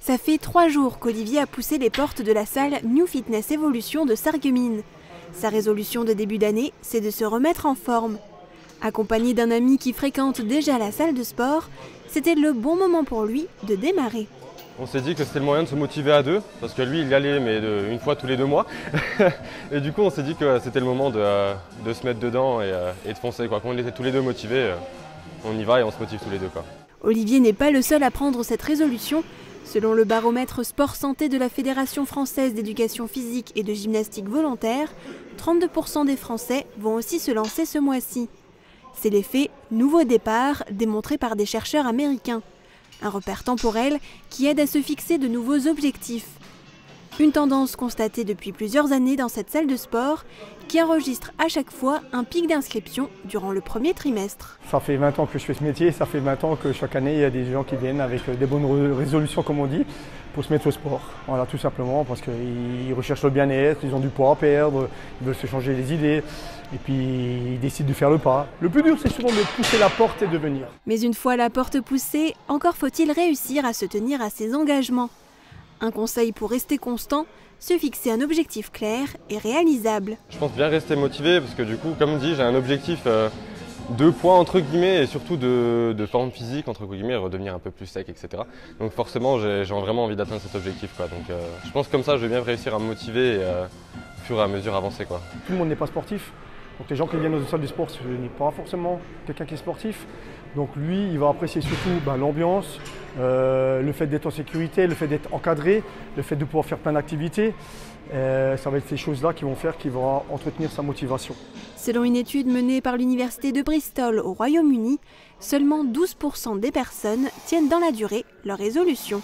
Ça fait 3 jours qu'Olivier a poussé les portes de la salle New Fitness Evolution de Sarreguemines. Sa résolution de début d'année, c'est de se remettre en forme. Accompagné d'un ami qui fréquente déjà la salle de sport, c'était le bon moment pour lui de démarrer. On s'est dit que c'était le moyen de se motiver à deux, parce que lui il y allait mais une fois tous les 2 mois. Et du coup on s'est dit que c'était le moment de se mettre dedans et de foncer. Quand on était tous les deux motivés, on y va et on se motive tous les deux. Olivier n'est pas le seul à prendre cette résolution. Selon le baromètre sport santé de la Fédération française d'éducation physique et de gymnastique volontaire, 32% des Français vont aussi se lancer ce mois-ci. C'est l'effet « nouveau départ » démontré par des chercheurs américains. Un repère temporel qui aide à se fixer de nouveaux objectifs. Une tendance constatée depuis plusieurs années dans cette salle de sport qui enregistre à chaque fois un pic d'inscription durant le premier trimestre. Ça fait 20 ans que je fais ce métier, ça fait 20 ans que chaque année il y a des gens qui viennent avec des bonnes résolutions comme on dit pour se mettre au sport. Voilà, tout simplement parce qu'ils recherchent le bien-être, ils ont du poids à perdre, ils veulent se changer les idées et puis ils décident de faire le pas. Le plus dur c'est souvent de pousser la porte et de venir. Mais une fois la porte poussée, encore faut-il réussir à se tenir à ses engagements. Un conseil pour rester constant, se fixer un objectif clair et réalisable. Je pense bien rester motivé parce que du coup, comme dit, j'ai un objectif de poids entre guillemets et surtout de forme physique entre guillemets, redevenir un peu plus sec, etc. Donc forcément, j'ai vraiment envie d'atteindre cet objectif. Donc je pense que comme ça, je vais bien réussir à me motiver et au fur et à mesure avancer. Tout le monde n'est pas sportif. Donc les gens qui viennent dans une salle de sport, ce n'est pas forcément quelqu'un qui est sportif. Donc lui, il va apprécier surtout l'ambiance, le fait d'être en sécurité, le fait d'être encadré, le fait de pouvoir faire plein d'activités. Ça va être ces choses-là qui vont faire qu'il va entretenir sa motivation. Selon une étude menée par l'université de Bristol au Royaume-Uni, seulement 12% des personnes tiennent dans la durée leur résolution.